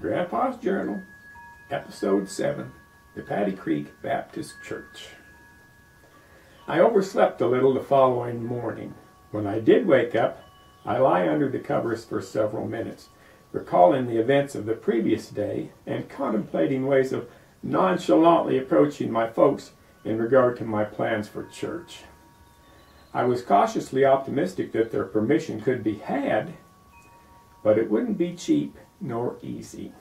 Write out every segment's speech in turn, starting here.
Grandpa's Journal, Episode 7, the Paddy Creek Baptist Church. I overslept a little the following morning. When I did wake up, I lie under the covers for several minutes, recalling the events of the previous day and contemplating ways of nonchalantly approaching my folks in regard to my plans for church. I was cautiously optimistic that their permission could be had, but it wouldn't be cheap nor easy.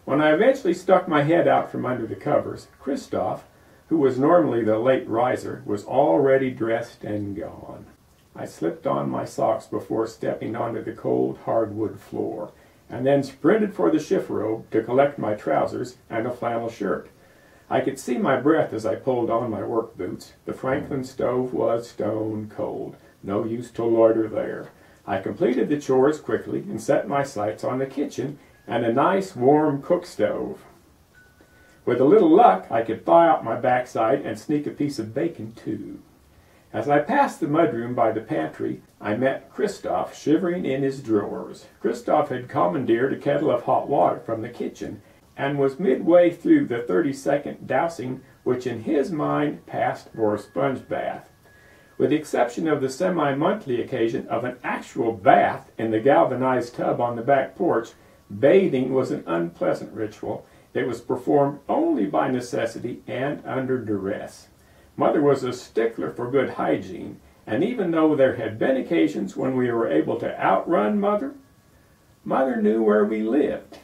When I eventually stuck my head out from under the covers, Christoph, who was normally the late riser, was already dressed and gone. I slipped on my socks before stepping onto the cold hardwood floor, and then sprinted for the chifforobe to collect my trousers and a flannel shirt. I could see my breath as I pulled on my work boots. The Franklin stove was stone cold. No use to loiter there. I completed the chores quickly and set my sights on the kitchen and a nice warm cook stove. With a little luck, I could thaw out my backside and sneak a piece of bacon too. As I passed the mudroom by the pantry, I met Christoph shivering in his drawers. Christoph had commandeered a kettle of hot water from the kitchen and was midway through the 30-second dousing, which in his mind passed for a sponge bath. With the exception of the semi-monthly occasion of an actual bath in the galvanized tub on the back porch, bathing was an unpleasant ritual. It was performed only by necessity and under duress. Mother was a stickler for good hygiene, and even though there had been occasions when we were able to outrun Mother, Mother knew where we lived.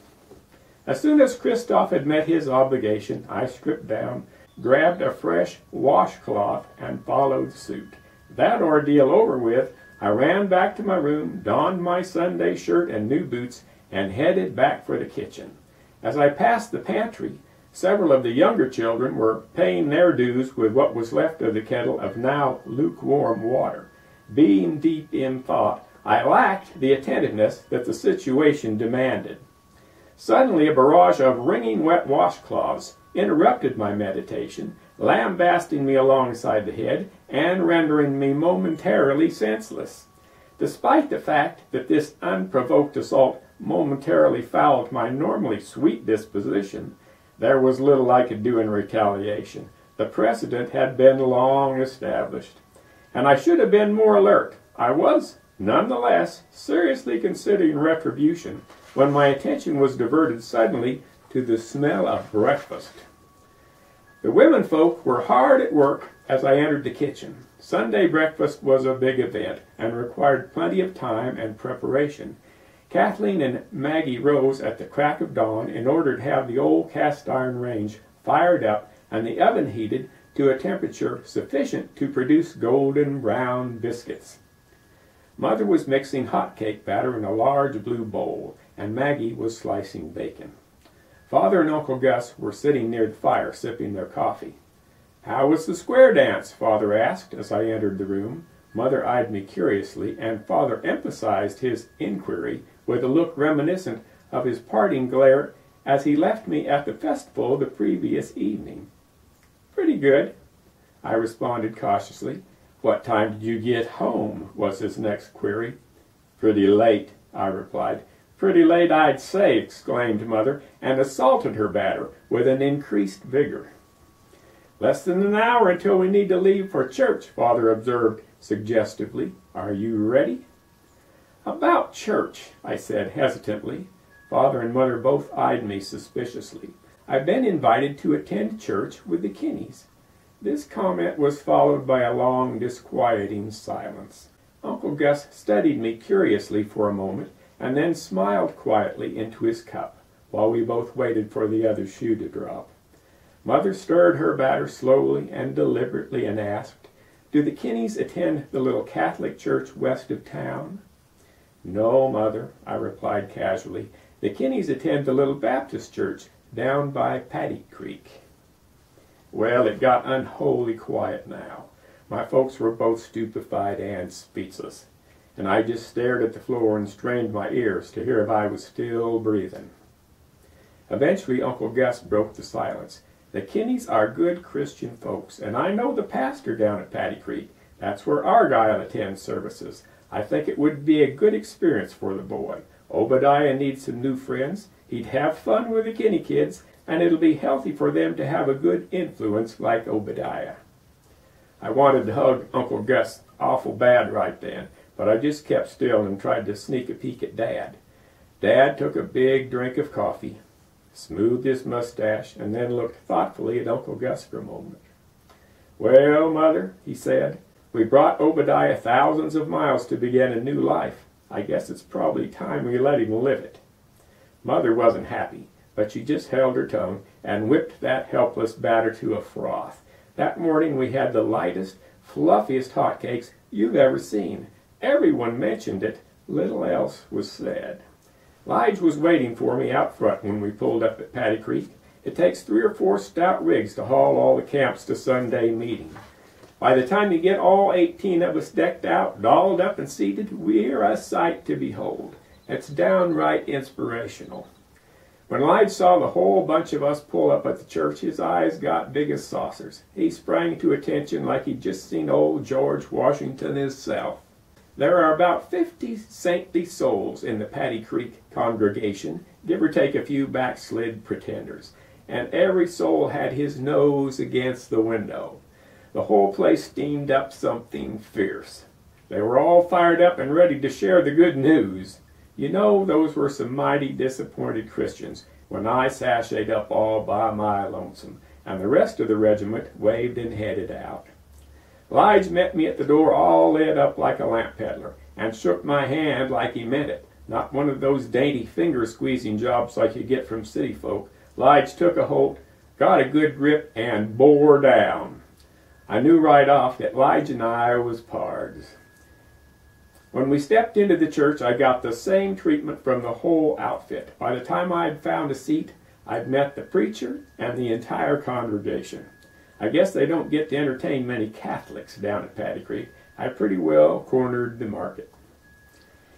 As soon as Christoph had met his obligation, I stripped down, grabbed a fresh washcloth, and followed suit. That ordeal over with, I ran back to my room, donned my Sunday shirt and new boots, and headed back for the kitchen. As I passed the pantry, several of the younger children were paying their dues with what was left of the kettle of now lukewarm water. Being deep in thought, I lacked the attentiveness that the situation demanded. Suddenly, a barrage of wringing wet washcloths interrupted my meditation, lambasting me alongside the head and rendering me momentarily senseless. Despite the fact that this unprovoked assault momentarily fouled my normally sweet disposition, there was little I could do in retaliation. The precedent had been long established, and I should have been more alert. I was, nonetheless, seriously considering retribution when my attention was diverted suddenly to the smell of breakfast. The womenfolk were hard at work as I entered the kitchen. Sunday breakfast was a big event and required plenty of time and preparation. Kathleen and Maggie rose at the crack of dawn in order to have the old cast-iron range fired up and the oven heated to a temperature sufficient to produce golden brown biscuits. Mother was mixing hot cake batter in a large blue bowl, and Maggie was slicing bacon. Father and Uncle Gus were sitting near the fire sipping their coffee. "How was the square dance?" Father asked as I entered the room. Mother eyed me curiously, and Father emphasized his inquiry with a look reminiscent of his parting glare as he left me at the festival the previous evening. "Pretty good," I responded cautiously. "What time did you get home?" was his next query. "Pretty late," I replied. "Pretty late, I'd say," exclaimed Mother, and assaulted her batter with an increased vigor. "Less than an hour until we need to leave for church," Father observed suggestively. "Are you ready?" "About church," I said hesitantly. Father and Mother both eyed me suspiciously. "I've been invited to attend church with the Kinneys." This comment was followed by a long, disquieting silence. Uncle Gus studied me curiously for a moment, and then smiled quietly into his cup, while we both waited for the other shoe to drop. Mother stirred her batter slowly and deliberately and asked, "Do the Kinneys attend the little Catholic church west of town?" "No, Mother," I replied casually. "The Kinneys attend the little Baptist church down by Paddy Creek." Well, it got unholy quiet now. My folks were both stupefied and speechless, and I just stared at the floor and strained my ears to hear if I was still breathing. Eventually, Uncle Gus broke the silence. "The Kinneys are good Christian folks, and I know the pastor down at Paddy Creek. That's where Argyle attends services. I think it would be a good experience for the boy. Obadiah needs some new friends. He'd have fun with the Kinney kids, and it'll be healthy for them to have a good influence like Obadiah. I wanted to hug Uncle Gus awful bad right then, but I just kept still and tried to sneak a peek at Dad. Dad took a big drink of coffee, smoothed his mustache, and then looked thoughtfully at Uncle Gus for a moment. "Well, Mother," he said, "we brought Obadiah thousands of miles to begin a new life. I guess it's probably time we let him live it." Mother wasn't happy, but she just held her tongue and whipped that helpless batter to a froth. That morning we had the lightest, fluffiest hotcakes you've ever seen. Everyone mentioned it. Little else was said. Lige was waiting for me out front when we pulled up at Paddy Creek. It takes 3 or 4 stout rigs to haul all the camps to Sunday meeting. By the time you get all 18 of us decked out, dolled up, and seated, we're a sight to behold. It's downright inspirational. When Lige saw the whole bunch of us pull up at the church, his eyes got big as saucers. He sprang to attention like he'd just seen old George Washington himself. There are about 50 saintly souls in the Paddy Creek congregation, give or take a few backslid pretenders, and every soul had his nose against the window. The whole place steamed up something fierce. They were all fired up and ready to share the good news. You know, those were some mighty disappointed Christians when I sashayed up all by my lonesome, and the rest of the regiment waved and headed out. Lige met me at the door all lit up like a lamp peddler, and shook my hand like he meant it. Not one of those dainty finger-squeezing jobs like you get from city folk. Lige took a hold, got a good grip, and bore down. I knew right off that Lige and I was pards. When we stepped into the church, I got the same treatment from the whole outfit. By the time I'd found a seat, I'd met the preacher and the entire congregation. I guess they don't get to entertain many Catholics down at Paddy Creek. I pretty well cornered the market.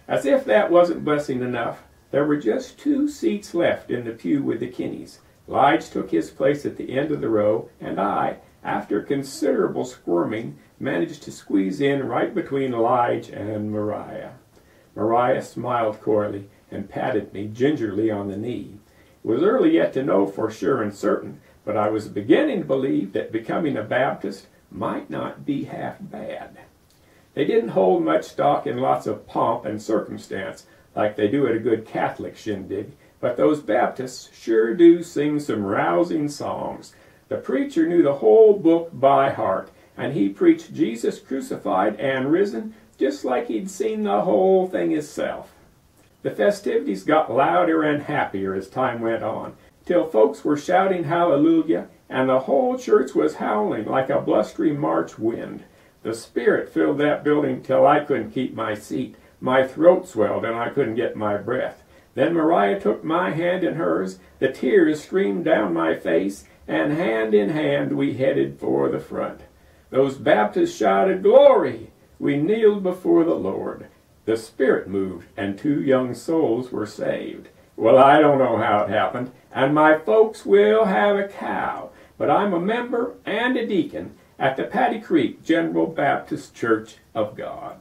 As if that wasn't blessing enough, there were just 2 seats left in the pew with the Kinneys. Lige took his place at the end of the row, and I, after considerable squirming, managed to squeeze in right between Lige and Mariah. Mariah smiled coyly and patted me gingerly on the knee. It was early yet to know for sure and certain, but I was beginning to believe that becoming a Baptist might not be half bad. They didn't hold much stock in lots of pomp and circumstance like they do at a good Catholic shindig, but those Baptists sure do sing some rousing songs. The preacher knew the whole book by heart, and he preached Jesus crucified and risen just like he'd seen the whole thing himself. The festivities got louder and happier as time went on, till folks were shouting hallelujah, and the whole church was howling like a blustery March wind. The Spirit filled that building till I couldn't keep my seat. My throat swelled and I couldn't get my breath. Then Mariah took my hand in hers, the tears streamed down my face, and hand in hand we headed for the front. Those Baptists shouted, "Glory!" We kneeled before the Lord. The Spirit moved, and 2 young souls were saved. Well, I don't know how it happened, and my folks will have a cow, but I'm a member and a deacon at the Paddy Creek General Baptist Church of God.